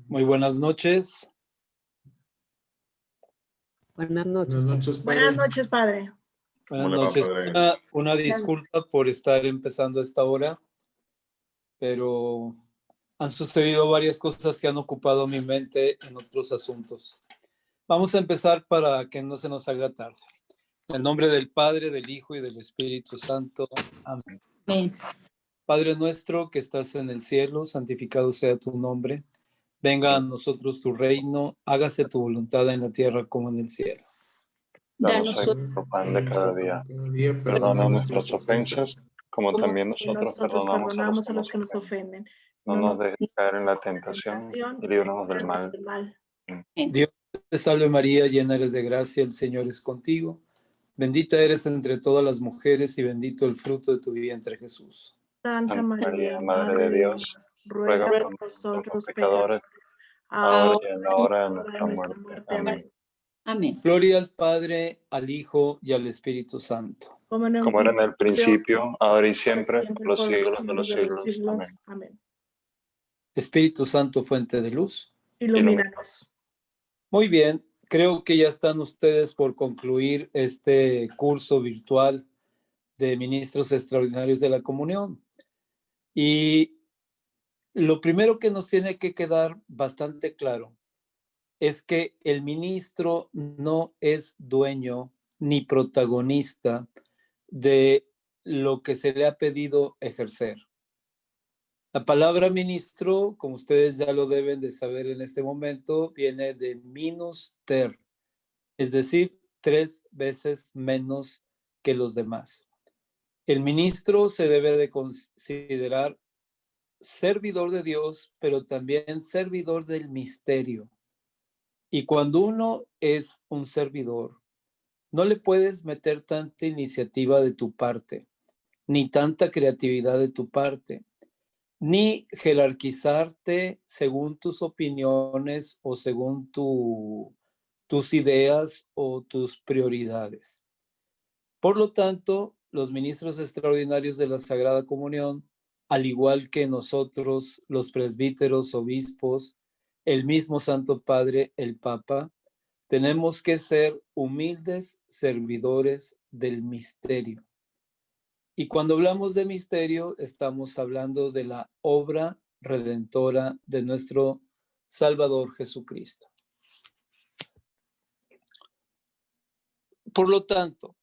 Muy buenas noches. Buenas noches. Buenas noches, padre. Buenas noches, padre. Buenas ¿Cómo le va, noches. padre? Una disculpa por estar empezando a esta hora, pero han sucedido varias cosas que han ocupado mi mente en otros asuntos. Vamos a empezar para que no se nos haga tarde. En el nombre del Padre, del Hijo y del Espíritu Santo. Amén. Amén. Padre nuestro que estás en el cielo, santificado sea tu nombre. Venga a nosotros tu reino, hágase tu voluntad en la tierra como en el cielo. Danos hoy Danos nuestro pan de cada día. Perdona nuestras ofensas, como también nosotros perdonamos a los que nos ofenden. No nos dejes caer en la tentación y líbranos del mal. Dios te salve María, llena eres de gracia, el Señor es contigo. Bendita eres entre todas las mujeres y bendito el fruto de tu vientre, Jesús. Santa María, Madre de Dios, ruega por nosotros pecadores, ahora y en la hora de nuestra muerte. Amén. Amén. Gloria al Padre, al Hijo y al Espíritu Santo. Como era en el principio, ahora y siempre, por los siglos de los siglos. Amén. Espíritu Santo, fuente de luz. Ilumínanos. Muy bien, creo que ya están ustedes por concluir este curso virtual de ministros extraordinarios de la comunión. Y lo primero que nos tiene que quedar bastante claro es que el ministro no es dueño ni protagonista de lo que se le ha pedido ejercer. La palabra ministro, como ustedes ya lo deben de saber en este momento, viene de minus ter, es decir, 3 veces menos que los demás. El ministro se debe de considerar servidor de Dios, pero también servidor del misterio. Y cuando uno es un servidor, no le puedes meter tanta iniciativa de tu parte, ni tanta creatividad de tu parte, ni jerarquizarte según tus opiniones o según tus ideas o tus prioridades. Por lo tanto, los ministros extraordinarios de la Sagrada Comunión, al igual que nosotros, los presbíteros, obispos, el mismo Santo Padre, el Papa, tenemos que ser humildes servidores del misterio. Y cuando hablamos de misterio, estamos hablando de la obra redentora de nuestro Salvador Jesucristo. Por lo tanto,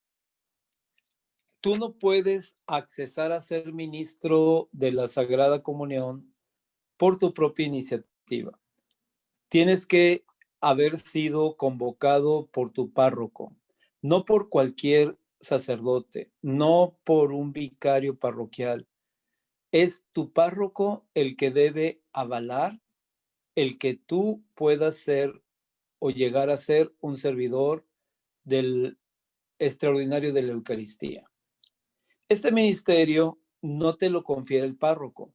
tú no puedes accesar a ser ministro de la Sagrada Comunión por tu propia iniciativa. Tienes que haber sido convocado por tu párroco, no por cualquier sacerdote, no por un vicario parroquial. Es tu párroco el que debe avalar el que tú puedas ser o llegar a ser un servidor del extraordinario de la Eucaristía. Este ministerio no te lo confiere el párroco,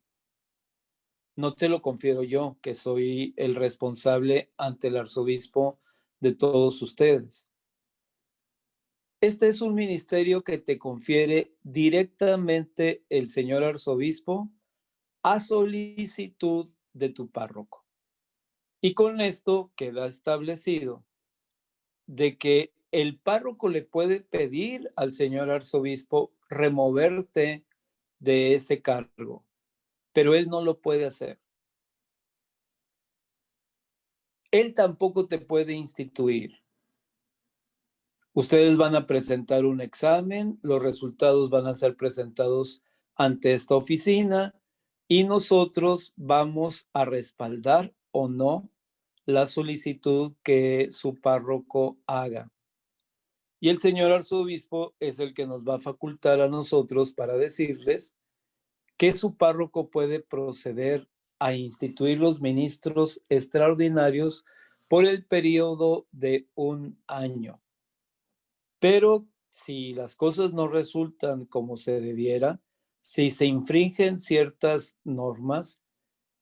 no te lo confiero yo, que soy el responsable ante el arzobispo de todos ustedes. Este es un ministerio que te confiere directamente el señor arzobispo a solicitud de tu párroco. Y con esto queda establecido de que el párroco le puede pedir al señor arzobispo removerte de ese cargo, pero él no lo puede hacer. Él tampoco te puede instituir. Ustedes van a presentar un examen, los resultados van a ser presentados ante esta oficina y nosotros vamos a respaldar o no la solicitud que su párroco haga. Y el señor arzobispo es el que nos va a facultar a nosotros para decirles que su párroco puede proceder a instituir los ministros extraordinarios por el periodo de 1 año. Pero si las cosas no resultan como se debiera, si se infringen ciertas normas,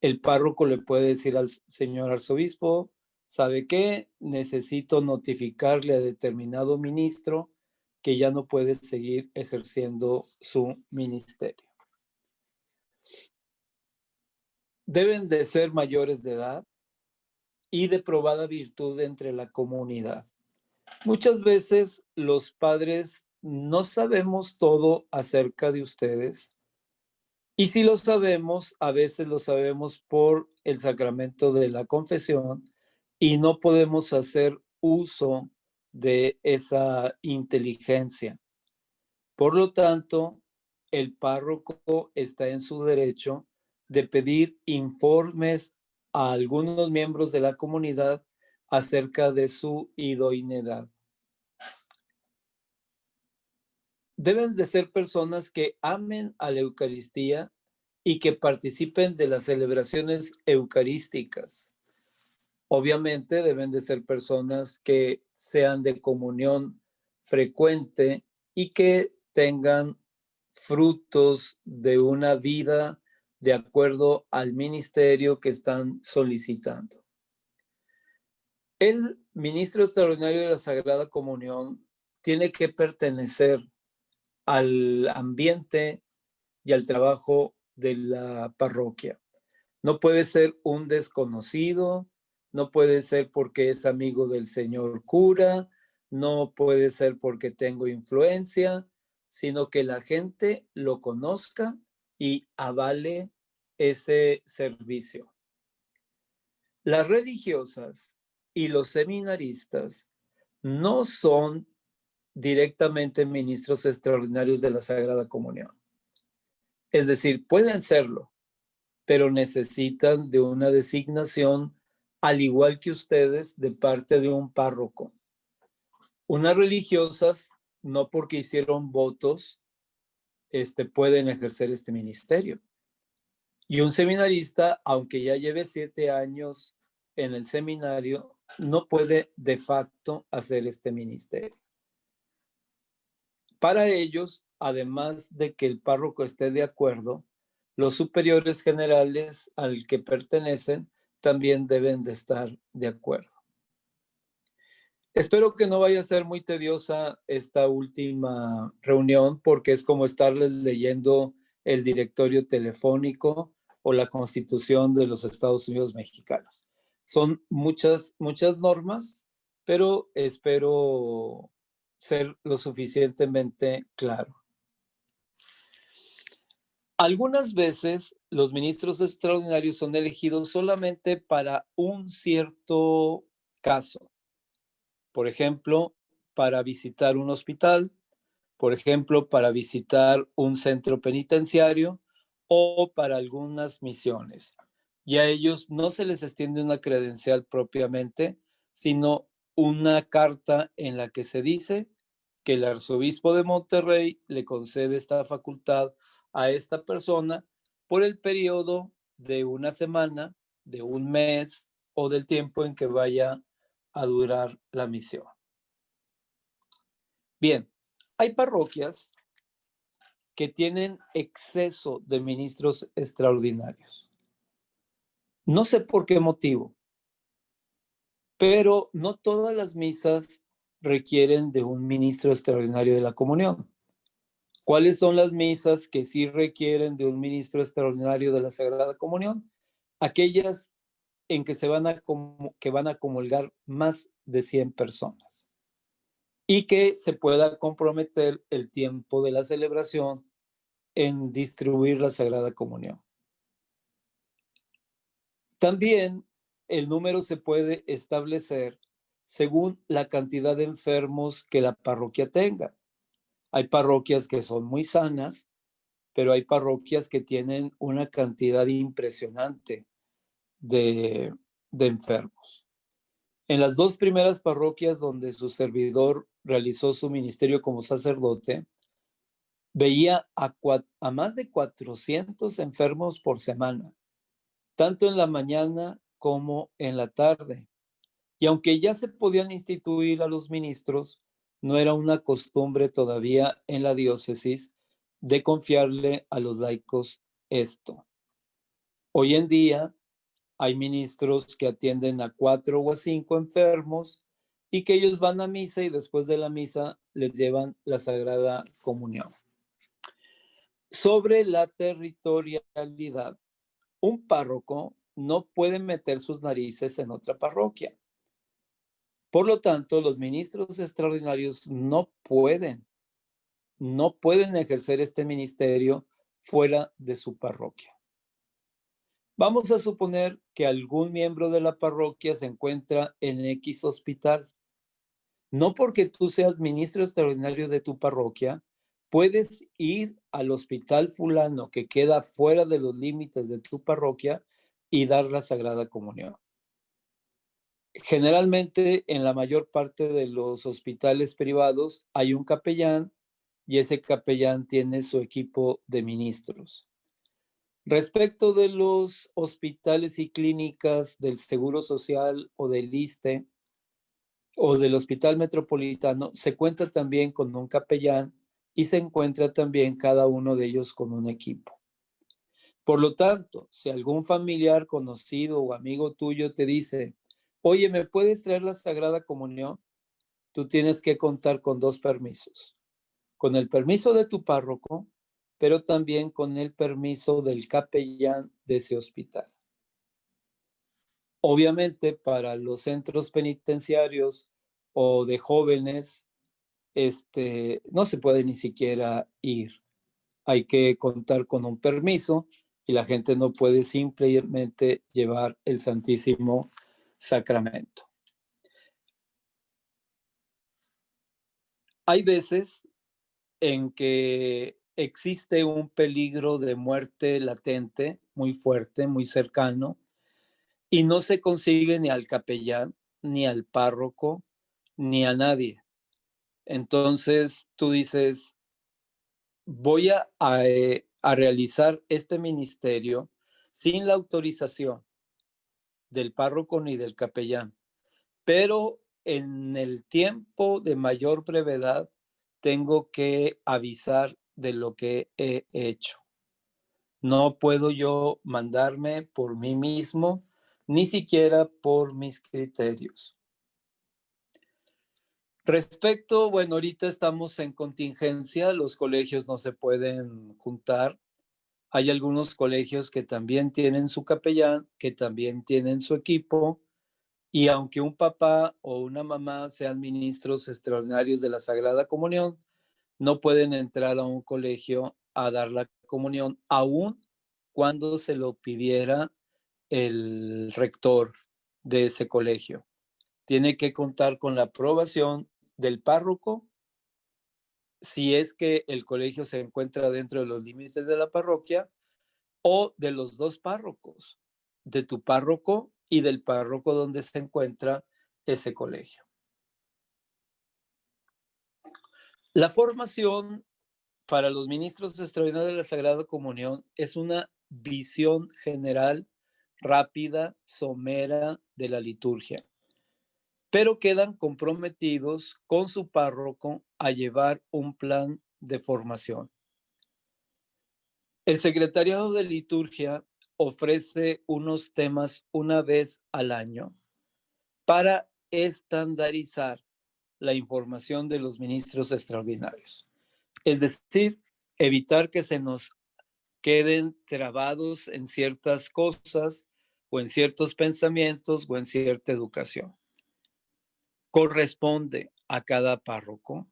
el párroco le puede decir al señor arzobispo, ¿sabe qué? Necesito notificarle a determinado ministro que ya no puede seguir ejerciendo su ministerio. Deben de ser mayores de edad, y de probada virtud entre la comunidad. Muchas veces los padres no sabemos todo acerca de ustedes, y si lo sabemos, a veces lo sabemos por el sacramento de la confesión y no podemos hacer uso de esa inteligencia. Por lo tanto, el párroco está en su derecho de pedir informes a algunos miembros de la comunidad acerca de su idoneidad. Deben de ser personas que amen a la Eucaristía y que participen de las celebraciones eucarísticas. Obviamente deben de ser personas que sean de comunión frecuente y que tengan frutos de una vida de acuerdo al ministerio que están solicitando. El ministro extraordinario de la Sagrada Comunión tiene que pertenecer al ambiente y al trabajo de la parroquia. No puede ser un desconocido, no puede ser porque es amigo del señor cura, no puede ser porque tengo influencia, sino que la gente lo conozca y avale ese servicio. Las religiosas y los seminaristas no son directamente ministros extraordinarios de la Sagrada Comunión. Es decir, pueden serlo, pero necesitan de una designación, al igual que ustedes, de parte de un párroco. Unas religiosas, no porque hicieron votos, pueden ejercer este ministerio. Y un seminarista, aunque ya lleve 7 años en el seminario, no puede de facto hacer este ministerio. Para ellos, además de que el párroco esté de acuerdo, los superiores generales al que pertenecen también deben de estar de acuerdo. Espero que no vaya a ser muy tediosa esta última reunión, porque es como estarles leyendo el directorio telefónico o la Constitución de los Estados Unidos mexicanos. Son muchas normas, pero espero ser lo suficientemente claro. Algunas veces los ministros extraordinarios son elegidos solamente para un cierto caso. Por ejemplo, para visitar un hospital, por ejemplo, para visitar un centro penitenciario o para algunas misiones. Y a ellos no se les extiende una credencial propiamente, sino una carta en la que se dice que el arzobispo de Monterrey le concede esta facultad a esta persona por el periodo de una semana, de un mes o del tiempo en que vaya a durar la misión. Bien, hay parroquias que tienen exceso de ministros extraordinarios. No sé por qué motivo, pero no todas las misas requieren de un ministro extraordinario de la comunión. ¿Cuáles son las misas que sí requieren de un ministro extraordinario de la Sagrada Comunión? Aquellas en que van a comulgar más de 100 personas y que se pueda comprometer el tiempo de la celebración en distribuir la Sagrada Comunión. También el número se puede establecer según la cantidad de enfermos que la parroquia tenga. Hay parroquias que son muy sanas, pero hay parroquias que tienen una cantidad impresionante de enfermos. En las 2 primeras parroquias donde su servidor realizó su ministerio como sacerdote, veía a más de 400 enfermos por semana, tanto en la mañana como en la tarde. Y aunque ya se podían instituir a los ministros, no era una costumbre todavía en la diócesis de confiarle a los laicos esto. Hoy en día hay ministros que atienden a 4 o a 5 enfermos y que ellos van a misa y después de la misa les llevan la Sagrada Comunión. Sobre la territorialidad, un párroco no pueden meter sus narices en otra parroquia. Por lo tanto, los ministros extraordinarios no pueden ejercer este ministerio fuera de su parroquia. Vamos a suponer que algún miembro de la parroquia se encuentra en X hospital. No porque tú seas ministro extraordinario de tu parroquia, puedes ir al hospital fulano que queda fuera de los límites de tu parroquia y dar la Sagrada Comunión. Generalmente, en la mayor parte de los hospitales privados hay un capellán y ese capellán tiene su equipo de ministros. Respecto de los hospitales y clínicas del Seguro Social o del ISSSTE o del Hospital Metropolitano, se cuenta también con un capellán y se encuentra también cada uno de ellos con un equipo. Por lo tanto, si algún familiar conocido o amigo tuyo te dice, oye, ¿me puedes traer la Sagrada Comunión? Tú tienes que contar con 2 permisos. Con el permiso de tu párroco, pero también con el permiso del capellán de ese hospital. Obviamente, para los centros penitenciarios o de jóvenes, no se puede ni siquiera ir. Hay que contar con un permiso y la gente no puede simplemente llevar el Santísimo Sacramento. Hay veces en que existe un peligro de muerte latente, muy fuerte, muy cercano, y no se consigue ni al capellán, ni al párroco, ni a nadie. Entonces tú dices, voy a realizar este ministerio sin la autorización del párroco ni del capellán, pero en el tiempo de mayor brevedad tengo que avisar de lo que he hecho. No puedo yo mandarme por mí mismo, ni siquiera por mis criterios. Respecto, bueno, ahorita estamos en contingencia, los colegios no se pueden juntar. Hay algunos colegios que también tienen su capellán, que también tienen su equipo, y aunque un papá o una mamá sean ministros extraordinarios de la Sagrada Comunión, no pueden entrar a un colegio a dar la comunión, aun cuando se lo pidiera el rector de ese colegio. Tiene que contar con la aprobación del párroco, si es que el colegio se encuentra dentro de los límites de la parroquia, o de los 2 párrocos, de tu párroco y del párroco donde se encuentra ese colegio. La formación para los ministros extraordinarios de la Sagrada Comunión es una visión general, rápida, somera de la liturgia, pero quedan comprometidos con su párroco a llevar un plan de formación. El Secretariado de Liturgia ofrece unos temas una vez al año para estandarizar la información de los ministros extraordinarios. Es decir, evitar que se nos queden trabados en ciertas cosas o en ciertos pensamientos o en cierta educación. Corresponde a cada párroco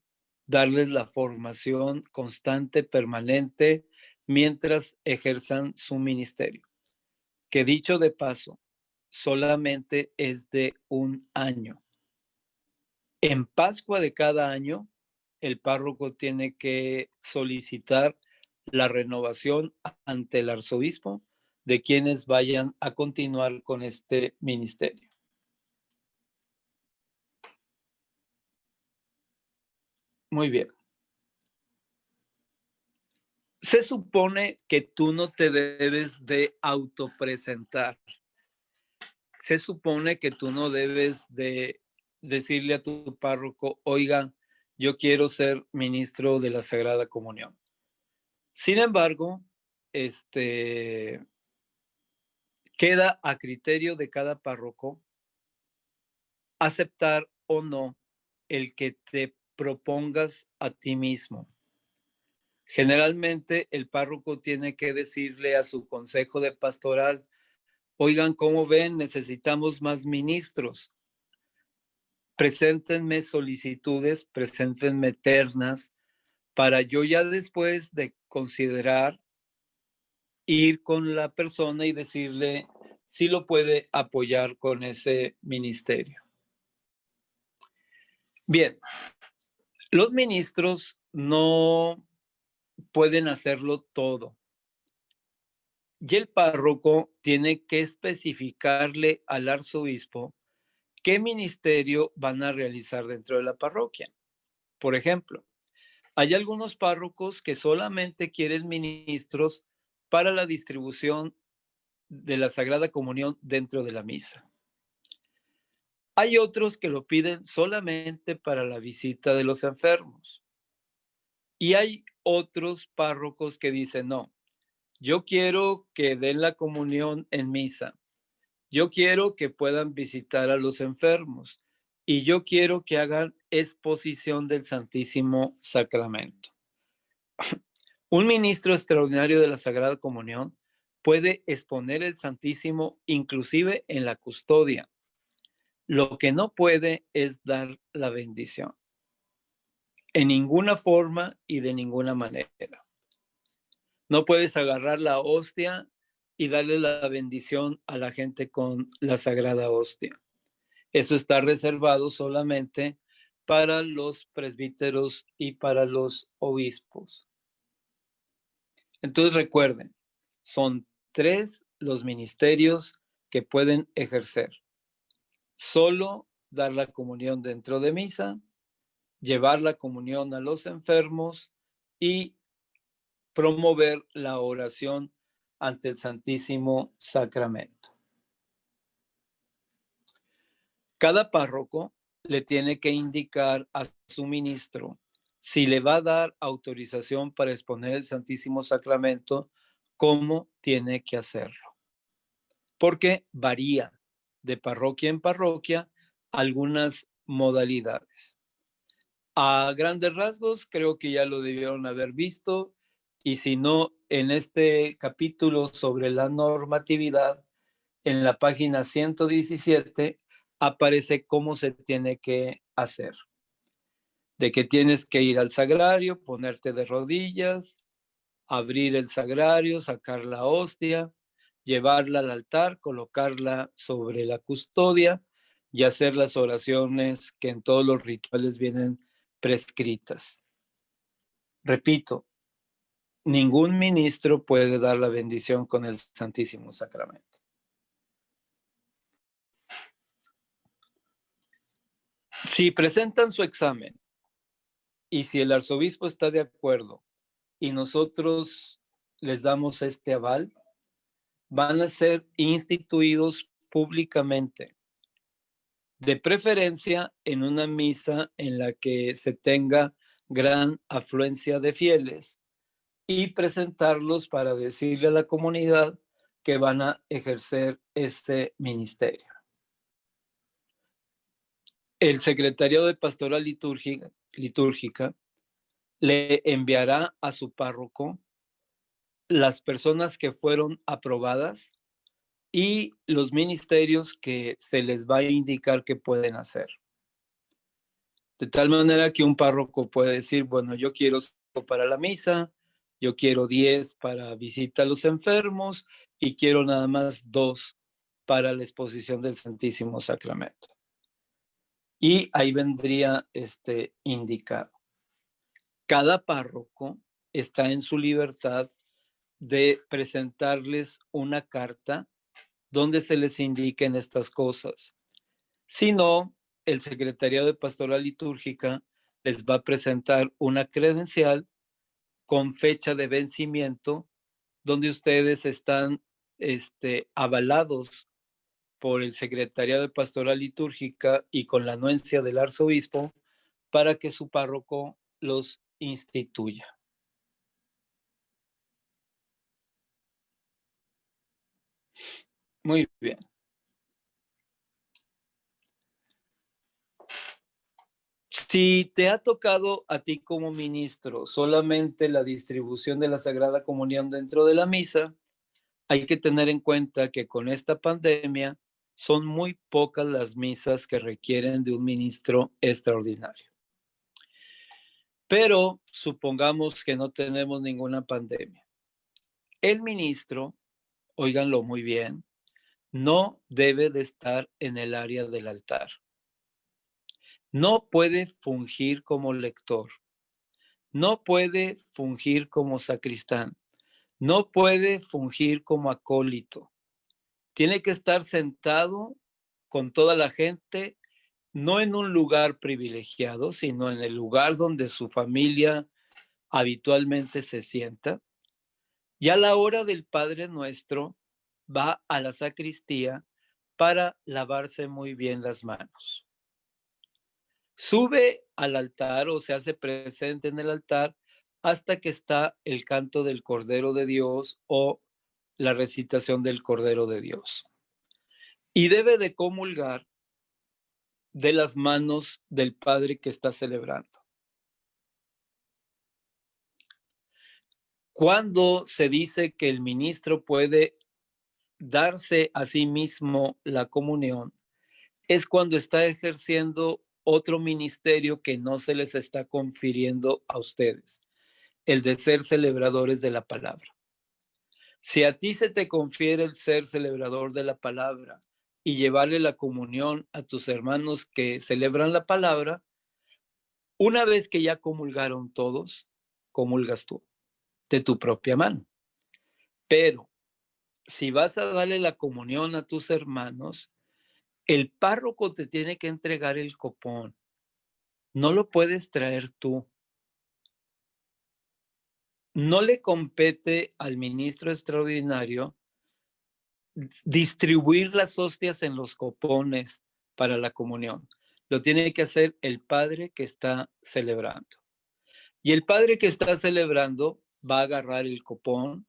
darles la formación constante, permanente, mientras ejerzan su ministerio, que dicho de paso, solamente es de 1 año. En Pascua de cada año, el párroco tiene que solicitar la renovación ante el arzobispo de quienes vayan a continuar con este ministerio. Muy bien. Se supone que tú no te debes de autopresentar. Se supone que tú no debes de decirle a tu párroco, oiga, yo quiero ser ministro de la Sagrada Comunión. Sin embargo, queda a criterio de cada párroco aceptar o no el que te propongas a ti mismo. Generalmente el párroco tiene que decirle a su consejo de pastoral, Oigan, ¿cómo ven? Necesitamos más ministros. Preséntenme solicitudes, preséntenme ternas, para yo ya después de considerar ir con la persona y decirle si lo puede apoyar con ese ministerio. Bien, los ministros no pueden hacerlo todo. Y el párroco tiene que especificarle al arzobispo qué ministerio van a realizar dentro de la parroquia. Por ejemplo, hay algunos párrocos que solamente quieren ministros para la distribución de la Sagrada Comunión dentro de la misa. Hay otros que lo piden solamente para la visita de los enfermos. Y hay otros párrocos que dicen, no, yo quiero que den la comunión en misa. Yo quiero que puedan visitar a los enfermos. Y yo quiero que hagan exposición del Santísimo Sacramento. Un ministro extraordinario de la Sagrada Comunión puede exponer el Santísimo inclusive en la custodia. Lo que no puede es dar la bendición. En ninguna forma y de ninguna manera. No puedes agarrar la hostia y darle la bendición a la gente con la sagrada hostia. Eso está reservado solamente para los presbíteros y para los obispos. Entonces recuerden, son 3 los ministerios que pueden ejercer. Solo dar la comunión dentro de misa, llevar la comunión a los enfermos y promover la oración ante el Santísimo Sacramento. Cada párroco le tiene que indicar a su ministro si le va a dar autorización para exponer el Santísimo Sacramento, cómo tiene que hacerlo. Porque varía de parroquia en parroquia algunas modalidades. A grandes rasgos, creo que ya lo debieron haber visto, y si no, en este capítulo sobre la normatividad, en la página 117, aparece cómo se tiene que hacer. De que tienes que ir al sagrario, ponerte de rodillas, abrir el sagrario, sacar la hostia, llevarla al altar, colocarla sobre la custodia y hacer las oraciones que en todos los rituales vienen prescritas. Repito, ningún ministro puede dar la bendición con el Santísimo Sacramento. Si presentan su examen y si el arzobispo está de acuerdo y nosotros les damos este aval, van a ser instituidos públicamente, de preferencia en una misa en la que se tenga gran afluencia de fieles, y presentarlos para decirle a la comunidad que van a ejercer este ministerio. El secretario de Pastoral Litúrgica le enviará a su párroco las personas que fueron aprobadas y los ministerios que se les va a indicar que pueden hacer. De tal manera que un párroco puede decir, bueno, yo quiero 5 para la misa, yo quiero 10 para visita a los enfermos y quiero nada más 2 para la exposición del Santísimo Sacramento. Y ahí vendría indicado. Cada párroco está en su libertad de presentarles una carta donde se les indiquen estas cosas. Si no, el Secretariado de Pastoral Litúrgica les va a presentar una credencial con fecha de vencimiento donde ustedes están avalados por el Secretariado de Pastoral Litúrgica y con la anuencia del arzobispo para que su párroco los instituya. Muy bien. Si te ha tocado a ti como ministro solamente la distribución de la Sagrada Comunión dentro de la misa, hay que tener en cuenta que con esta pandemia son muy pocas las misas que requieren de un ministro extraordinario. Pero supongamos que no tenemos ninguna pandemia. El ministro, óiganlo muy bien, no debe de estar en el área del altar. No puede fungir como lector. No puede fungir como sacristán. No puede fungir como acólito. Tiene que estar sentado con toda la gente, no en un lugar privilegiado, sino en el lugar donde su familia habitualmente se sienta. Y a la hora del Padre Nuestro, va a la sacristía para lavarse muy bien las manos. Sube al altar o se hace presente en el altar hasta que está el canto del Cordero de Dios o la recitación del Cordero de Dios. Y debe de comulgar de las manos del Padre que está celebrando. Cuando se dice que el ministro puede darse a sí mismo la comunión, es cuando está ejerciendo otro ministerio que no se les está confiriendo a ustedes, el de ser celebradores de la palabra. Si a ti se te confiere el ser celebrador de la palabra y llevarle la comunión a tus hermanos que celebran la palabra, una vez que ya comulgaron todos, comulgas tú, de tu propia mano. Pero si vas a darle la comunión a tus hermanos, el párroco te tiene que entregar el copón. No lo puedes traer tú. No le compete al ministro extraordinario distribuir las hostias en los copones para la comunión. Lo tiene que hacer el padre que está celebrando. Y el padre que está celebrando va a agarrar el copón,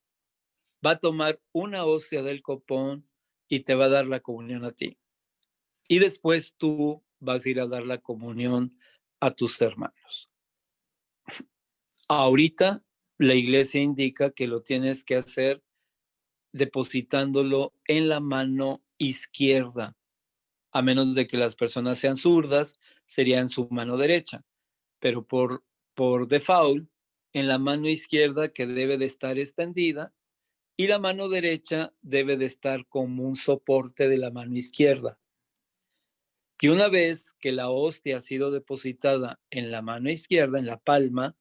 va a tomar una hostia del copón y te va a dar la comunión a ti. Y después tú vas a ir a dar la comunión a tus hermanos. Ahorita la iglesia indica que lo tienes que hacer depositándolo en la mano izquierda, a menos de que las personas sean zurdas, sería en su mano derecha, pero por default, en la mano izquierda que debe de estar extendida y la mano derecha debe de estar como un soporte de la mano izquierda. Y una vez que la hostia ha sido depositada en la mano izquierda, en la palma,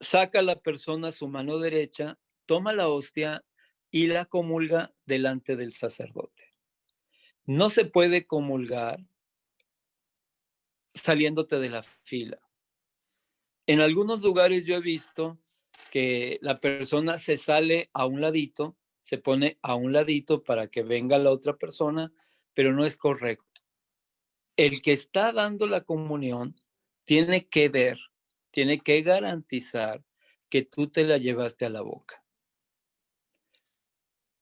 saca la persona su mano derecha, toma la hostia y la comulga delante del sacerdote. No se puede comulgar saliéndote de la fila. En algunos lugares yo he visto que la persona se sale a un ladito, se pone a un ladito para que venga la otra persona, pero no es correcto. El que está dando la comunión tiene que ver, tiene que garantizar que tú te la llevaste a la boca.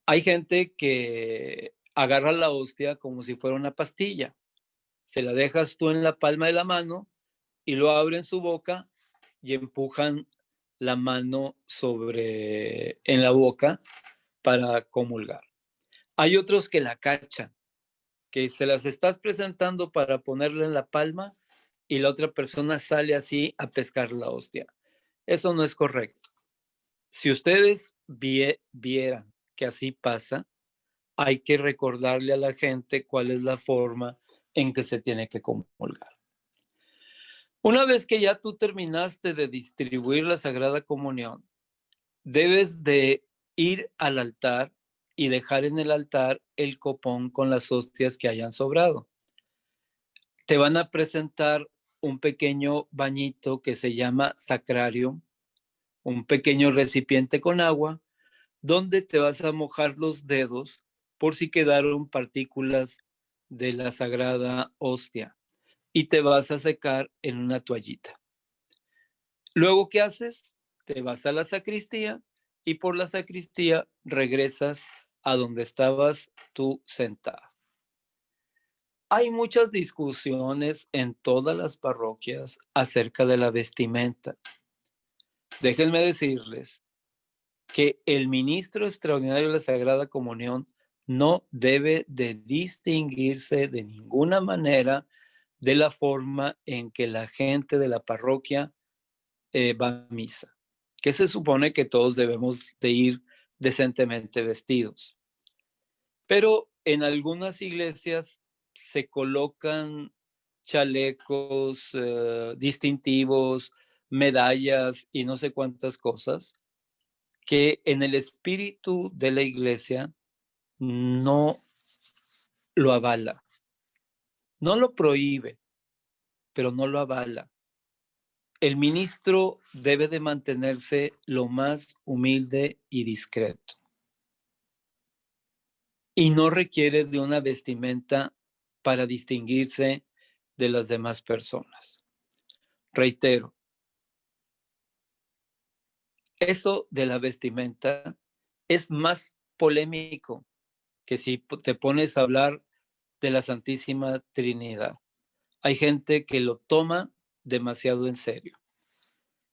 Hay gente que agarra la hostia como si fuera una pastilla. Se la dejas tú en la palma de la mano y lo abren su boca y empujan la mano en la boca para comulgar. Hay otros que la cachan, que se las estás presentando para ponerla en la palma y la otra persona sale así a pescar la hostia. Eso no es correcto. Si ustedes vieran que así pasa, hay que recordarle a la gente cuál es la forma en que se tiene que comulgar. Una vez que ya tú terminaste de distribuir la Sagrada Comunión, debes de ir al altar y dejar en el altar el copón con las hostias que hayan sobrado. Te van a presentar un pequeño bañito que se llama sacrario, un pequeño recipiente con agua, donde te vas a mojar los dedos por si quedaron partículas de la sagrada hostia y te vas a secar en una toallita. Luego, ¿qué haces? Te vas a la sacristía y por la sacristía regresas a donde estabas tú sentada. Hay muchas discusiones en todas las parroquias acerca de la vestimenta. Déjenme decirles que el ministro extraordinario de la Sagrada Comunión no debe de distinguirse de ninguna manera de la forma en que la gente de la parroquia va a misa, que se supone que todos debemos de ir decentemente vestidos. Pero en algunas iglesias se colocan chalecos distintivos, medallas y no sé cuántas cosas que en el espíritu de la iglesia no lo avala. No lo prohíbe, pero no lo avala. El ministro debe de mantenerse lo más humilde y discreto. Y no requiere de una vestimenta para distinguirse de las demás personas. Reitero, eso de la vestimenta es más polémico que si te pones a hablar de la Santísima Trinidad. Hay gente que lo toma demasiado en serio.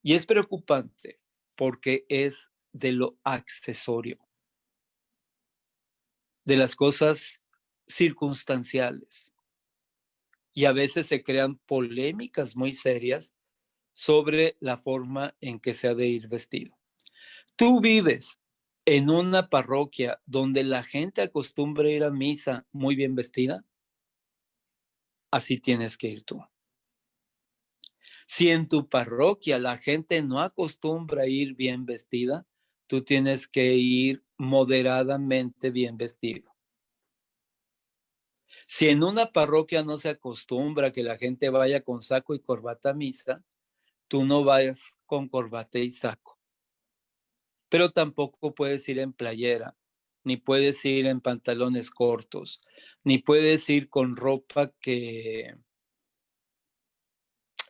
Y es preocupante porque es de lo accesorio, de las cosas circunstanciales. Y a veces se crean polémicas muy serias sobre la forma en que se ha de ir vestido. Tú vives en una parroquia donde la gente acostumbra ir a misa muy bien vestida, así tienes que ir tú. Si en tu parroquia la gente no acostumbra a ir bien vestida, tú tienes que ir moderadamente bien vestido. Si en una parroquia no se acostumbra a que la gente vaya con saco y corbata a misa, tú no vayas con corbata y saco. Pero tampoco puedes ir en playera, ni puedes ir en pantalones cortos, ni puedes ir con ropa que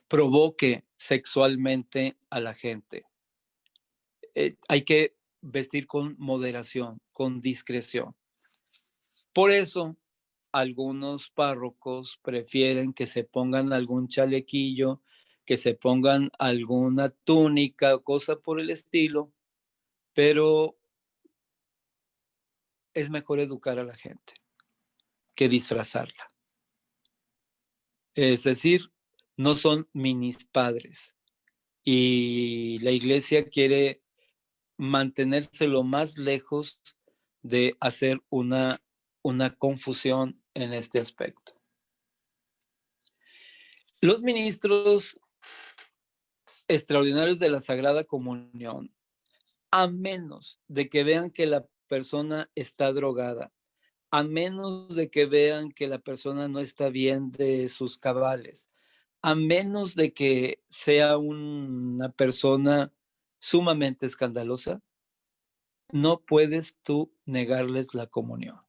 provoque sexualmente a la gente. Hay que vestir con moderación, con discreción. Por eso, algunos párrocos prefieren que se pongan algún chalequillo, que se pongan alguna túnica o cosa por el estilo, pero es mejor educar a la gente que disfrazarla. Es decir, no son minis padres y la iglesia quiere mantenerse lo más lejos de hacer una confusión en este aspecto. Los ministros extraordinarios de la Sagrada Comunión, a menos de que vean que la persona está drogada, a menos de que vean que la persona no está bien de sus cabales, a menos de que sea una persona sumamente escandalosa, no puedes tú negarles la comunión.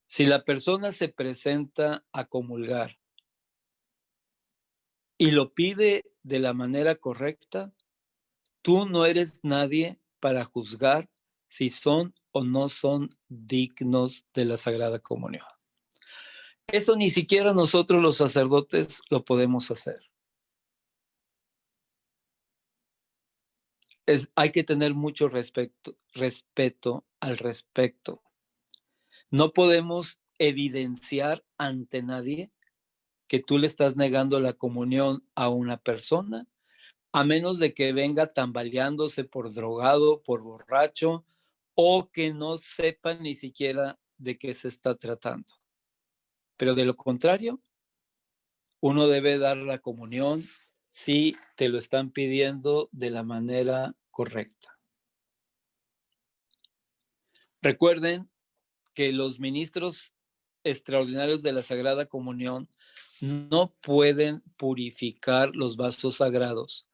Si la persona se presenta a comulgar y lo pide de la manera correcta, tú no eres nadie para juzgar si son o no son dignos de la Sagrada Comunión. Eso ni siquiera nosotros los sacerdotes lo podemos hacer. Hay que tener mucho respeto al respecto. No podemos evidenciar ante nadie que tú le estás negando la comunión a una persona, a menos de que venga tambaleándose por drogado, por borracho, o que no sepa ni siquiera de qué se está tratando. Pero de lo contrario, uno debe dar la comunión si te lo están pidiendo de la manera correcta. Recuerden que los ministros extraordinarios de la Sagrada Comunión no pueden purificar los vasos sagrados,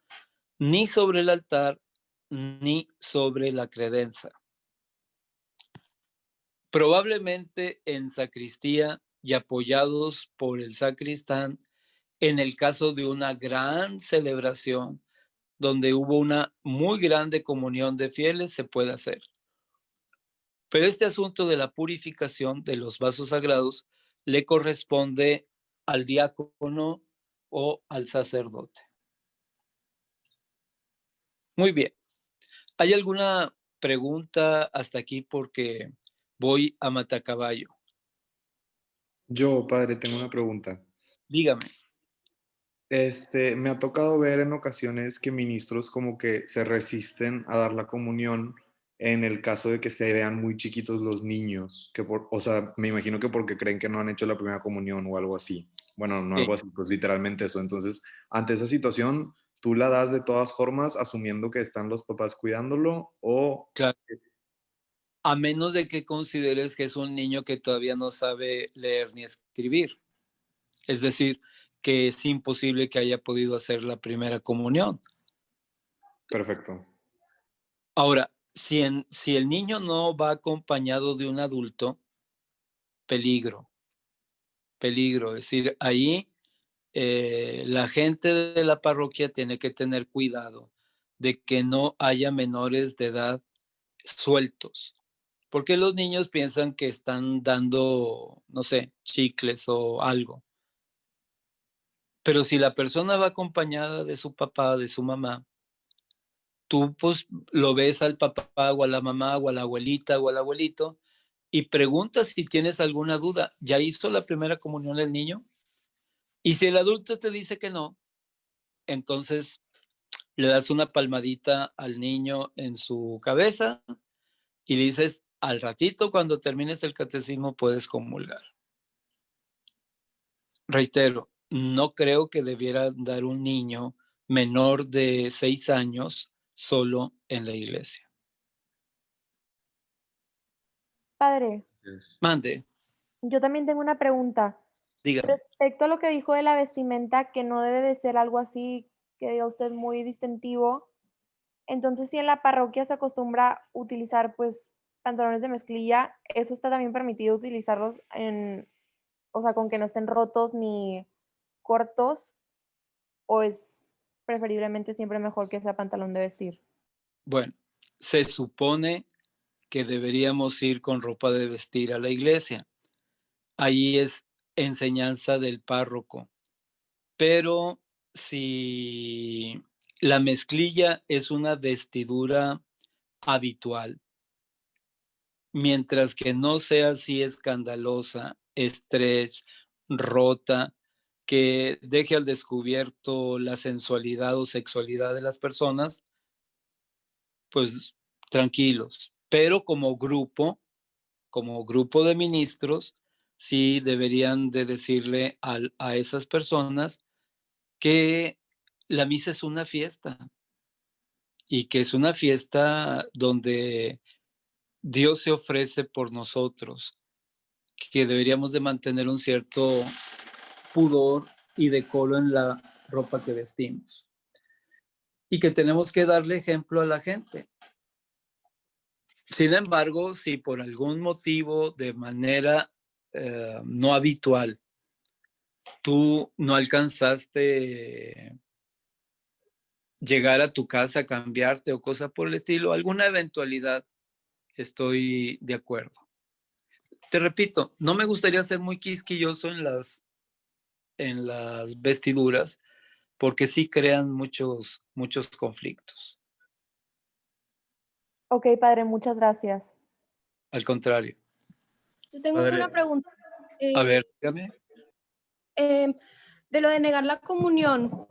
ni sobre el altar, ni sobre la credenza. Probablemente en sacristía y apoyados por el sacristán, en el caso de una gran celebración, donde hubo una muy grande comunión de fieles, se puede hacer. Pero este asunto de la purificación de los vasos sagrados le corresponde al diácono o al sacerdote. Muy bien. ¿Hay alguna pregunta hasta aquí? Porque voy a Matacaballo. Yo, padre, tengo una pregunta. Dígame. Me ha tocado ver en ocasiones que ministros como que se resisten a dar la comunión en el caso de que se vean muy chiquitos los niños, o sea, me imagino que porque creen que no han hecho la primera comunión o algo así. Bueno, no Sí, algo así, pues literalmente eso. Entonces, ante esa situación, ¿tú la das de todas formas asumiendo que están los papás cuidándolo o... claro. A menos de que consideres que es un niño que todavía no sabe leer ni escribir. Es decir, que es imposible que haya podido hacer la primera comunión. Perfecto. Ahora, si el niño no va acompañado de un adulto, peligro. Es decir, ahí la gente de la parroquia tiene que tener cuidado de que no haya menores de edad sueltos, porque los niños piensan que están dando, no sé, chicles o algo. Pero si la persona va acompañada de su papá, de su mamá, tú pues lo ves al papá o a la mamá o a la abuelita o al abuelito y preguntas si tienes alguna duda. ¿Ya hizo la primera comunión el niño? Y si el adulto te dice que no, entonces le das una palmadita al niño en su cabeza y le dices, al ratito cuando termines el catecismo puedes comulgar. Reitero, no creo que debiera dar un niño menor de 6 años solo en la iglesia. Padre, Mande, yo también tengo una pregunta. dígame. Respecto a lo que dijo de la vestimenta, que no debe de ser algo así, que diga usted muy distintivo, entonces si en la parroquia se acostumbra utilizar pues pantalones de mezclilla, ¿eso está también permitido utilizarlos o sea, con que no estén rotos ni cortos? ¿O es preferiblemente siempre mejor que sea pantalón de vestir? Bueno, se supone que deberíamos ir con ropa de vestir a la iglesia. Ahí es enseñanza del párroco. Pero si la mezclilla es una vestidura habitual, mientras que no sea así escandalosa, estrecha, rota, que deje al descubierto la sensualidad o sexualidad de las personas, pues tranquilos. Pero como grupo de ministros, sí deberían de decirle a esas personas que la misa es una fiesta y que es una fiesta donde Dios se ofrece por nosotros, que deberíamos de mantener un cierto pudor y decoro en la ropa que vestimos y que tenemos que darle ejemplo a la gente. Sin embargo, si por algún motivo de manera no habitual tú no alcanzaste llegar a tu casa, cambiarte o cosa por el estilo, alguna eventualidad, estoy de acuerdo. Te repito, no me gustaría ser muy quisquilloso en las vestiduras, porque sí crean muchos conflictos. Ok, padre, muchas gracias. Al contrario. Yo tengo Padre. una pregunta. A ver, dígame. De lo de negar la comunión,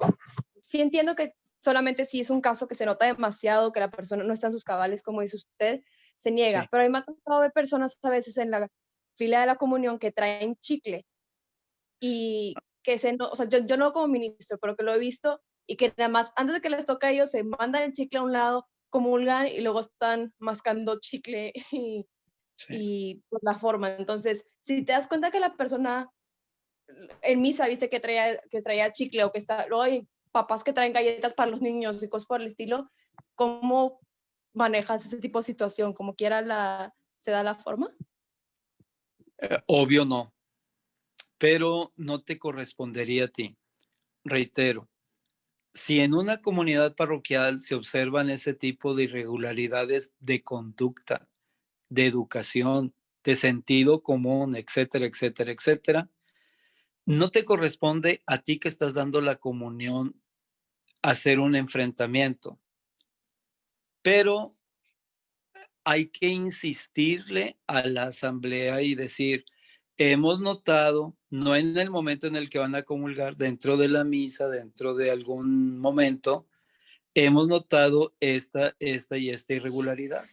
sí entiendo que solamente si es un caso que se nota demasiado, que la persona no está en sus cabales, como dice usted, se niega. Sí. Pero a mí me ha tocado ver personas a veces en la fila de la comunión que traen chicle y que o sea, yo no como ministro, pero que lo he visto y que nada más antes de que les toque a ellos se mandan el chicle a un lado, comulgan y luego están mascando chicle y pues, la forma. Entonces, si te das cuenta que la persona en misa viste que traía chicle o que está, luego hay papás que traen galletas para los niños y cosas por el estilo, ¿cómo manejas ese tipo de situación? ¿Como quiera se da la forma? Obvio no, pero no te correspondería a ti. Reitero, si en una comunidad parroquial se observan ese tipo de irregularidades de conducta, de educación, de sentido común, etcétera, etcétera, etcétera, no te corresponde a ti que estás dando la comunión hacer un enfrentamiento. Pero hay que insistirle a la asamblea y decir, hemos notado, no en el momento en el que van a comulgar, dentro de la misa, dentro de algún momento, hemos notado esta y esta irregularidad.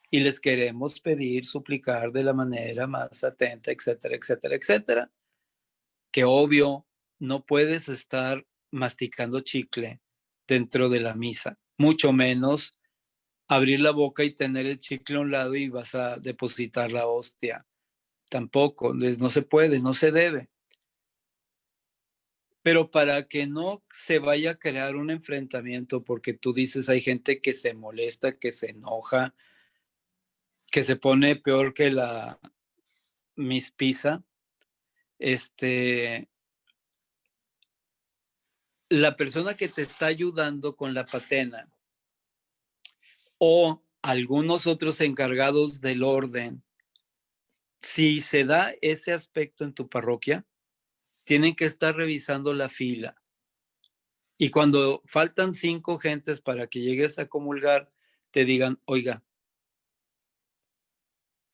Y les queremos pedir, suplicar de la manera más atenta, etcétera, etcétera, etcétera. Que obvio, no puedes estar masticando chicle dentro de la misa, mucho menos abrir la boca y tener el chicle a un lado y vas a depositar la hostia. Tampoco, no se puede, no se debe. Pero para que no se vaya a crear un enfrentamiento, porque tú dices, hay gente que se molesta, que se enoja, que se pone peor que la Miss Pizza, la persona que te está ayudando con la patena o algunos otros encargados del orden, si se da ese aspecto en tu parroquia, tienen que estar revisando la fila. Y cuando faltan 5 gentes para que llegues a comulgar, te digan, oiga,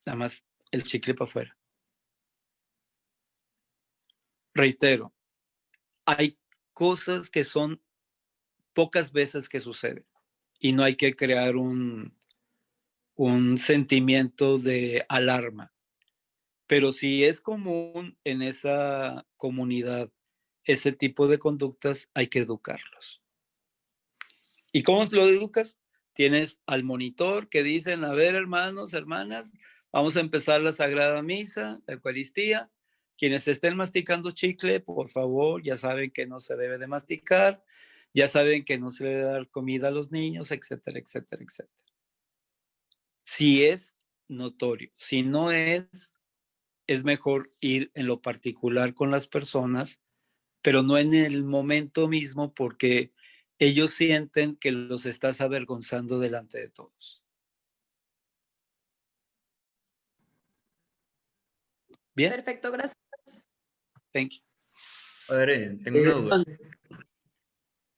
nada más el chicle para afuera. Reitero, hay cosas que son pocas veces que suceden y no hay que crear un sentimiento de alarma. Pero si es común en esa comunidad ese tipo de conductas, hay que educarlos. ¿Y cómo lo educas? Tienes al monitor que dicen, a ver, hermanos, hermanas, vamos a empezar la Sagrada Misa, la Eucaristía. Quienes estén masticando chicle, por favor, ya saben que no se debe de masticar, ya saben que no se debe dar comida a los niños, etcétera, etcétera, etcétera. Si es notorio, si no es mejor ir en lo particular con las personas, pero no en el momento mismo porque ellos sienten que los estás avergonzando delante de todos. Bien. Perfecto, gracias. Thank you. Padre, tengo una duda.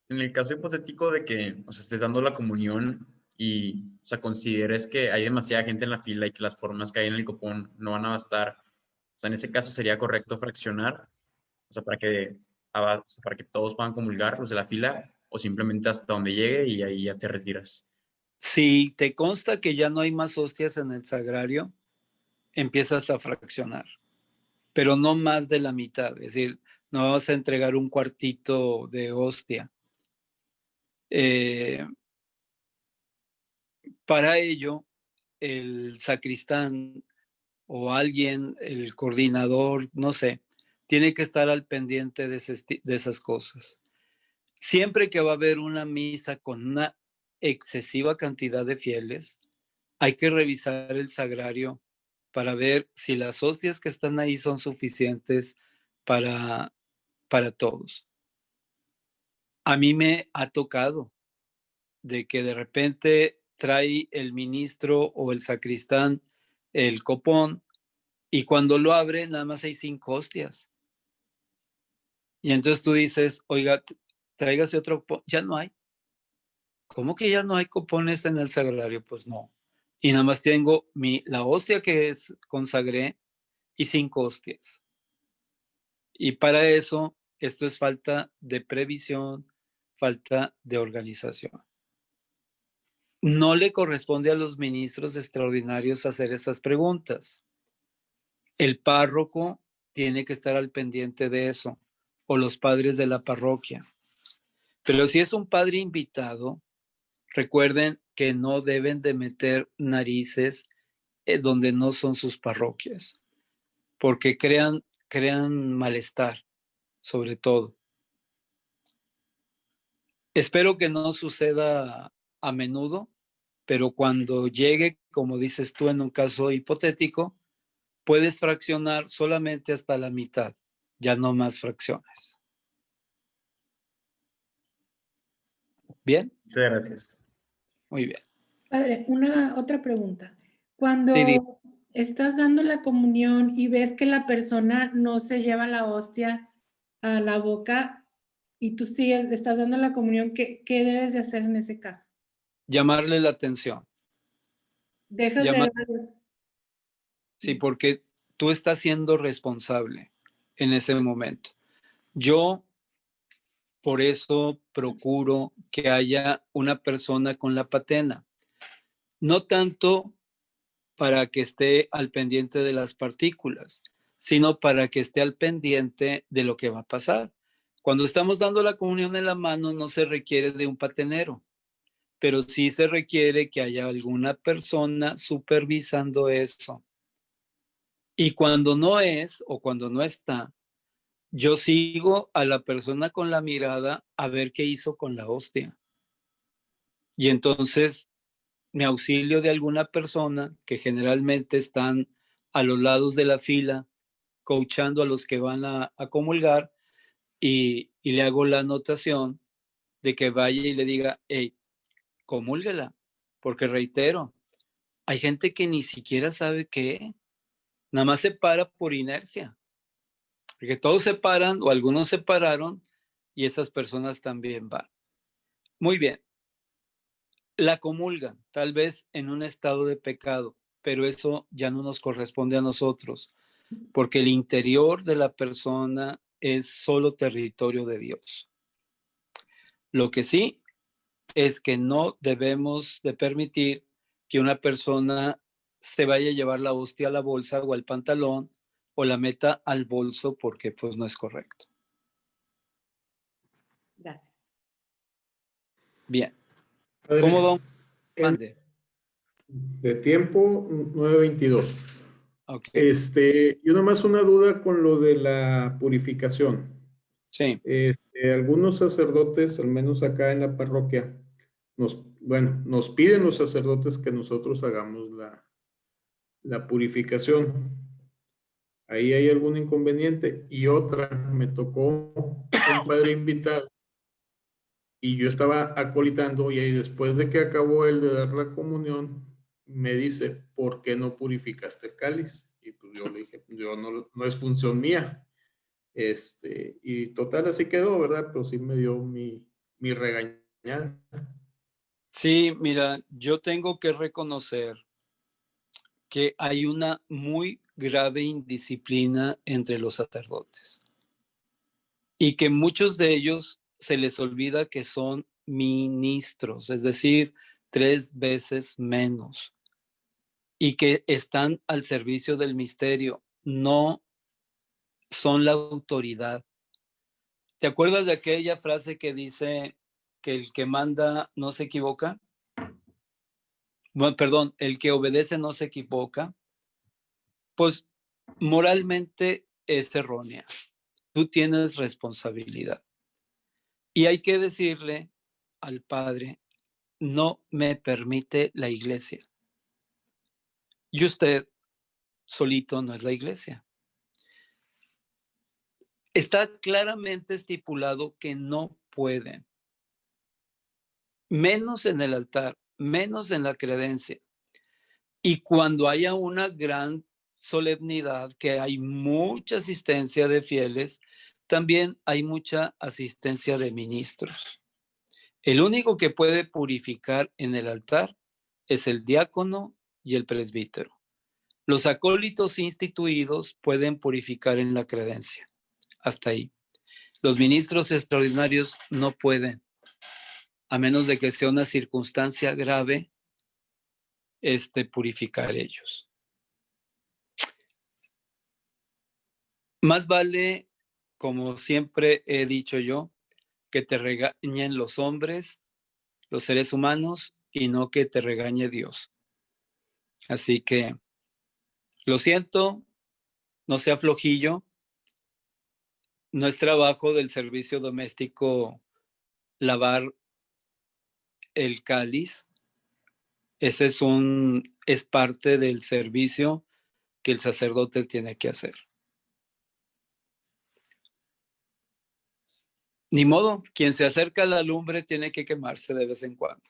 En el caso hipotético de que estés dando la comunión y consideres que hay demasiada gente en la fila y que las formas que hay en el copón no van a bastar, en ese caso sería correcto fraccionar, para que todos puedan comulgar los de la fila, o simplemente hasta donde llegue y ahí ya te retiras. Si te consta que ya no hay más hostias en el sagrario, empiezas a fraccionar, pero no más de la mitad, es decir, no vas a entregar un cuartito de hostia. Para ello, el sacristán o alguien, el coordinador, no sé, tiene que estar al pendiente de esas cosas. Siempre que va a haber una misa con una excesiva cantidad de fieles, hay que revisar el sagrario para ver si las hostias que están ahí son suficientes para todos. A mí me ha tocado de que de repente trae el ministro o el sacristán el copón y cuando lo abre nada más hay 5 hostias. Y entonces tú dices, oiga, tráigase otro copón. Ya no hay. ¿Cómo que ya no hay copones en el sagrario? Pues no. Y nada más tengo la hostia que consagré y 5 hostias. Y para eso, esto es falta de previsión, falta de organización. No le corresponde a los ministros extraordinarios hacer esas preguntas. El párroco tiene que estar al pendiente de eso, o los padres de la parroquia. Pero si es un padre invitado, recuerden que no deben de meter narices donde no son sus parroquias, porque crean malestar, sobre todo. Espero que no suceda a menudo, pero cuando llegue, como dices tú en un caso hipotético, puedes fraccionar solamente hasta la mitad, ya no más fracciones. ¿Bien? Muchas gracias. Muy bien. Padre, otra pregunta. Cuando Sí, estás dando la comunión y ves que la persona no se lleva la hostia a la boca y tú estás dando la comunión, ¿qué debes de hacer en ese caso? llamarle la atención. Dejas Llama- de... Sí, porque tú estás siendo responsable en ese momento. Yo, por eso, procuro que haya una persona con la patena. No tanto para que esté al pendiente de las partículas, sino para que esté al pendiente de lo que va a pasar. Cuando estamos dando la comunión en la mano, no se requiere de un patenero, pero sí se requiere que haya alguna persona supervisando eso. Y cuando no es o cuando no está, yo sigo a la persona con la mirada a ver qué hizo con la hostia. Y entonces me auxilio de alguna persona que generalmente están a los lados de la fila, coachando a los que van a comulgar, y le hago la anotación de que vaya y le diga, hey, comúlguela, porque reitero, hay gente que ni siquiera sabe qué, nada más se para por inercia, porque todos se paran o algunos se pararon y esas personas también van. Muy bien, la comulgan, tal vez en un estado de pecado, pero eso ya no nos corresponde a nosotros, porque el interior de la persona es solo territorio de Dios. Lo que sí es que no debemos de permitir que una persona se vaya a llevar la hostia a la bolsa o al pantalón o la meta al bolso, porque pues no es correcto. Gracias. Bien. Padre, ¿Cómo vamos? Mande. de tiempo, 9:22. Ok. Yo nomás una duda con lo de la purificación. Sí. Algunos sacerdotes, al menos acá en la parroquia, nos piden los sacerdotes que nosotros hagamos la purificación. Ahí hay algún inconveniente. Y otra, me tocó un padre invitado y yo estaba acolitando y ahí después de que acabó él de dar la comunión, me dice, ¿por qué no purificaste el cáliz? Y pues yo le dije, yo no es función mía. Y total, así quedó, ¿verdad? Pero sí me dio mi regañada. Sí, mira, yo tengo que reconocer que hay una muy grave indisciplina entre los sacerdotes y que muchos de ellos se les olvida que son ministros, es decir, 3 veces menos, y que están al servicio del misterio, no son la autoridad. ¿Te acuerdas de aquella frase que dice que el que manda no se equivoca? Bueno, perdón, el que obedece no se equivoca. Pues moralmente es errónea. Tú tienes responsabilidad. Y hay que decirle al padre, no me permite la iglesia. Y usted solito no es la iglesia. Está claramente estipulado que no pueden, menos en el altar, menos en la credencia. Y cuando haya una gran solemnidad, que hay mucha asistencia de fieles, también hay mucha asistencia de ministros. El único que puede purificar en el altar es el diácono y el presbítero. Los acólitos instituidos pueden purificar en la credencia. Hasta ahí. Los ministros extraordinarios no pueden, a menos de que sea una circunstancia grave, purificar ellos. Más vale, como siempre he dicho yo, que te regañen los hombres, los seres humanos, y no que te regañe Dios. Así que, lo siento, no sea flojillo. No es trabajo del servicio doméstico lavar el cáliz. Ese es parte del servicio que el sacerdote tiene que hacer. Ni modo, quien se acerca a la lumbre tiene que quemarse de vez en cuando.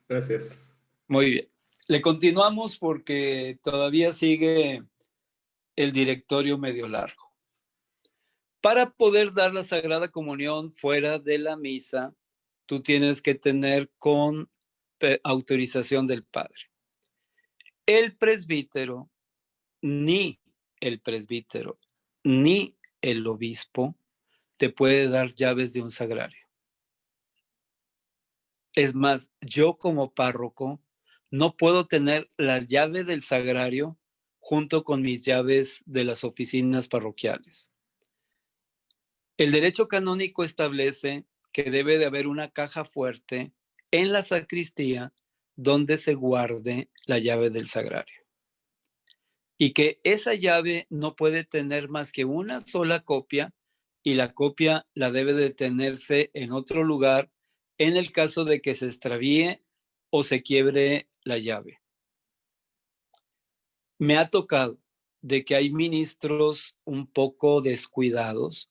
Gracias. Muy bien. Le continuamos porque todavía sigue el directorio medio largo. Para poder dar la Sagrada Comunión fuera de la misa, tú tienes que tener con autorización del padre. El presbítero, ni el presbítero, ni el obispo te puede dar llaves de un sagrario. Es más, yo como párroco no puedo tener la llave del sagrario junto con mis llaves de las oficinas parroquiales. El derecho canónico establece que debe de haber una caja fuerte en la sacristía donde se guarde la llave del sagrario. Y que esa llave no puede tener más que una sola copia y la copia la debe de tenerse en otro lugar en el caso de que se extravíe o se quiebre la llave. Me ha tocado de que hay ministros un poco descuidados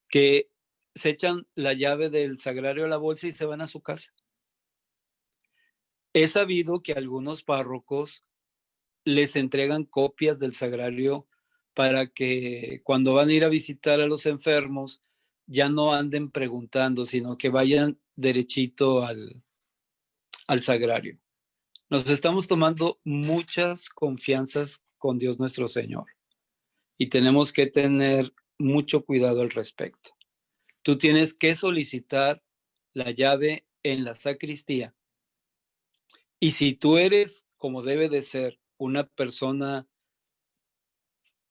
que se echan la llave del sagrario a la bolsa y se van a su casa. He sabido que algunos párrocos les entregan copias del sagrario para que cuando van a ir a visitar a los enfermos ya no anden preguntando, sino que vayan derechito al sagrario. Nos estamos tomando muchas confianzas con Dios nuestro Señor y tenemos que tener mucho cuidado al respecto. Tú tienes que solicitar la llave en la sacristía. Y si tú eres, como debe de ser, una persona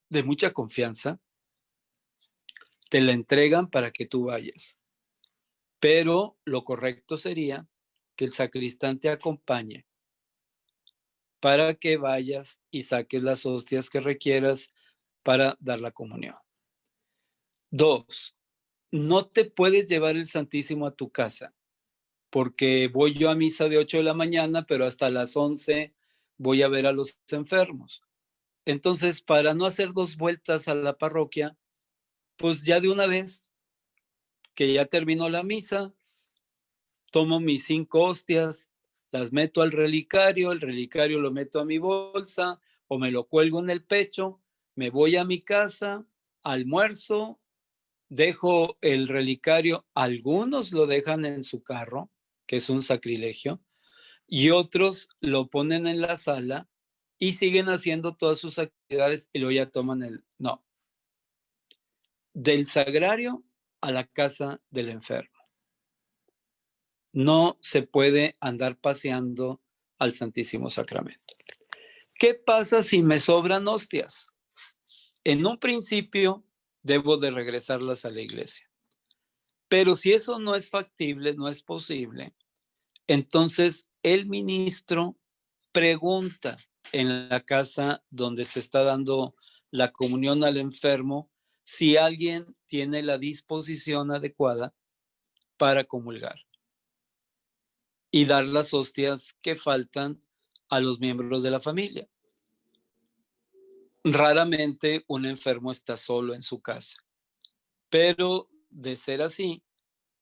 de mucha confianza, te la entregan para que tú vayas. Pero lo correcto sería que el sacristán te acompañe para que vayas y saques las hostias que requieras para dar la comunión. 2, no te puedes llevar el Santísimo a tu casa, porque voy yo a misa de 8 de la mañana, pero hasta las 11 voy a ver a los enfermos. Entonces, para no hacer 2 vueltas a la parroquia, pues ya de una vez que ya terminó la misa, tomo mis 5 hostias, las meto al relicario, el relicario lo meto a mi bolsa o me lo cuelgo en el pecho, me voy a mi casa, almuerzo, dejo el relicario, algunos lo dejan en su carro, que es un sacrilegio, y otros lo ponen en la sala y siguen haciendo todas sus actividades y luego ya toman no. Del sagrario a la casa del enfermo. No se puede andar paseando al Santísimo Sacramento. ¿Qué pasa si me sobran hostias? En un principio debo de regresarlas a la iglesia. Pero si eso no es factible, no es posible, entonces el ministro pregunta en la casa donde se está dando la comunión al enfermo si alguien tiene la disposición adecuada para comulgar y dar las hostias que faltan a los miembros de la familia. Raramente un enfermo está solo en su casa, pero de ser así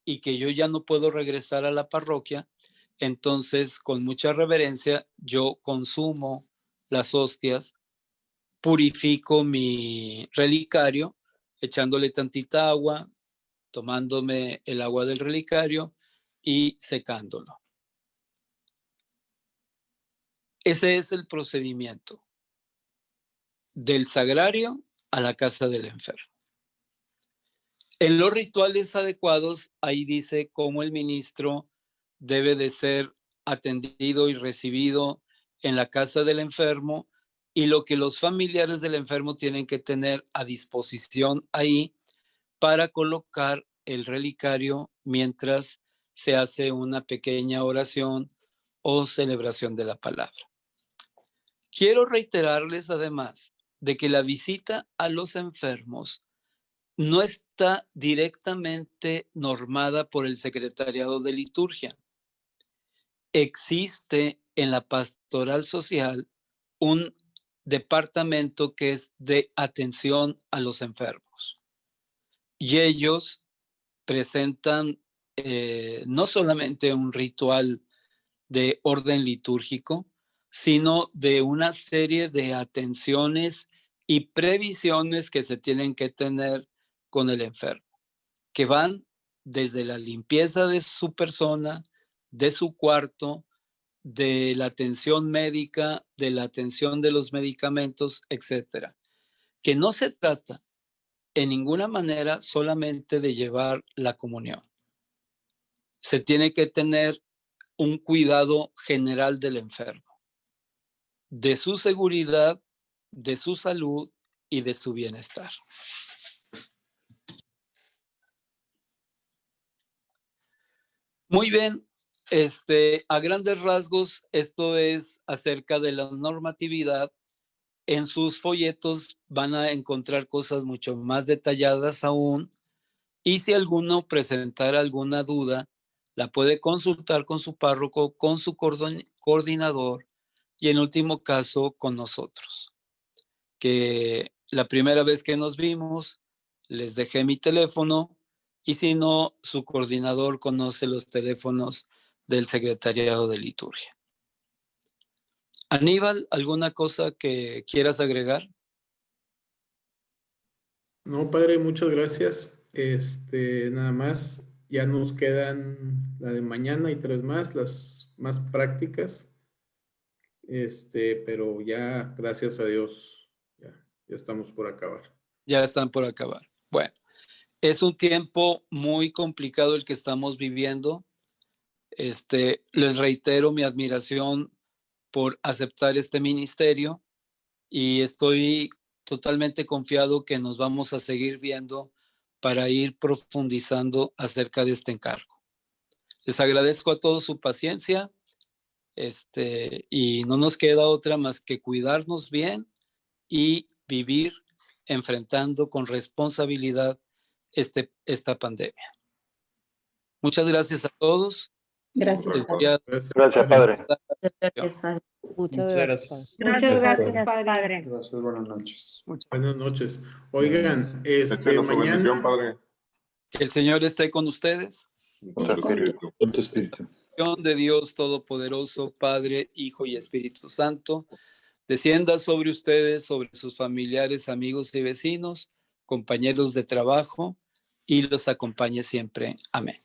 y que yo ya no puedo regresar a la parroquia, entonces con mucha reverencia yo consumo las hostias, purifico mi relicario, echándole tantita agua, tomándome el agua del relicario y secándolo. Ese es el procedimiento del sagrario a la casa del enfermo. En los rituales adecuados, ahí dice cómo el ministro debe de ser atendido y recibido en la casa del enfermo y lo que los familiares del enfermo tienen que tener a disposición ahí para colocar el relicario mientras se hace una pequeña oración o celebración de la palabra. Quiero reiterarles además de que la visita a los enfermos no está directamente normada por el Secretariado de Liturgia. Existe en la pastoral social un departamento que es de atención a los enfermos. Y ellos presentan no solamente un ritual de orden litúrgico, sino de una serie de atenciones y previsiones que se tienen que tener con el enfermo, que van desde la limpieza de su persona, de su cuarto, de la atención médica, de la atención de los medicamentos, etcétera. Que no se trata en ninguna manera solamente de llevar la comunión. Se tiene que tener un cuidado general del enfermo, de su seguridad, de su salud y de su bienestar. Muy bien, a grandes rasgos, esto es acerca de la normatividad. En sus folletos van a encontrar cosas mucho más detalladas aún, y si alguno presentara alguna duda, la puede consultar con su párroco, con su coordinador y en último caso con nosotros. Que la primera vez que nos vimos, les dejé mi teléfono, y si no, su coordinador conoce los teléfonos del Secretariado de Liturgia. Aníbal, ¿alguna cosa que quieras agregar? No, padre, muchas gracias. Nada más, ya nos quedan la de mañana y 3 más, las más prácticas. Pero ya, gracias a Dios, ya estamos por acabar. Ya están por acabar. Bueno, es un tiempo muy complicado el que estamos viviendo. Les reitero mi admiración por aceptar este ministerio y estoy totalmente confiado que nos vamos a seguir viendo para ir profundizando acerca de este encargo. Les agradezco a todos su paciencia, y no nos queda otra más que cuidarnos bien y vivir enfrentando con responsabilidad esta pandemia. Muchas gracias a todos. Gracias, Padre. Gracias, Padre. Gracias, Padre. Muchas gracias. Muchas gracias, Padre. Gracias, buenas noches. Buenas noches. Oigan, Extiendo su bendición, mañana... Padre. Que el Señor esté con ustedes. Con tu espíritu. De Dios Todopoderoso, Padre, Hijo y Espíritu Santo, descienda sobre ustedes, sobre sus familiares, amigos y vecinos, compañeros de trabajo, y los acompañe siempre. Amén.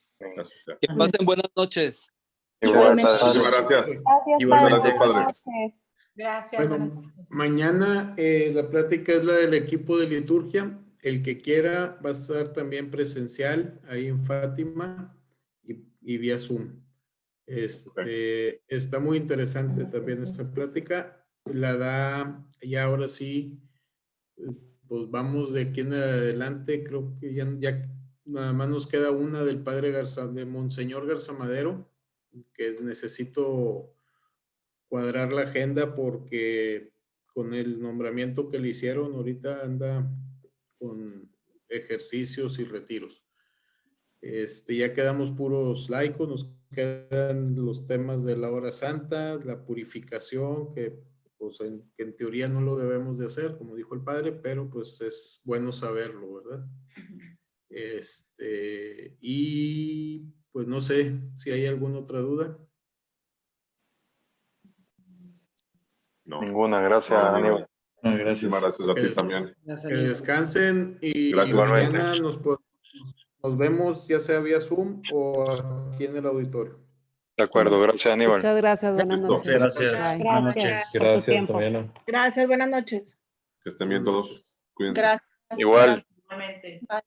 Que pasen buenas noches. Igual, Muchísimas Padre. gracias. Gracias, Igual, Padre. gracias, Padre. Buenas noches. Gracias. Bueno, mañana la plática es la del equipo de liturgia. El que quiera va a estar también presencial ahí en Fátima y vía Zoom. Está muy interesante también esta plática. La da, y ahora sí, pues vamos de aquí en adelante. Creo que ya nada más nos queda una del padre de Monseñor Garzamadero, que necesito cuadrar la agenda porque con el nombramiento que le hicieron ahorita anda con ejercicios y retiros. Ya quedamos puros laicos, nos quedan los temas de la hora santa, la purificación, que pues que en teoría no lo debemos de hacer, como dijo el padre, pero pues es bueno saberlo, ¿verdad? Y pues no sé si hay alguna otra duda. No. Ninguna, gracias, Aníbal. Gracias. Gracias a ti también. Que descansen y Gracias, mañana nos vemos ya sea vía Zoom o aquí en el auditorio. De acuerdo, gracias, Aníbal. Muchas gracias, buenas noches. Gracias. Bye. Buenas noches. Gracias, Fabiana. Gracias, buenas noches. Que estén bien todos. Cuídense. Gracias. Igual. Bye.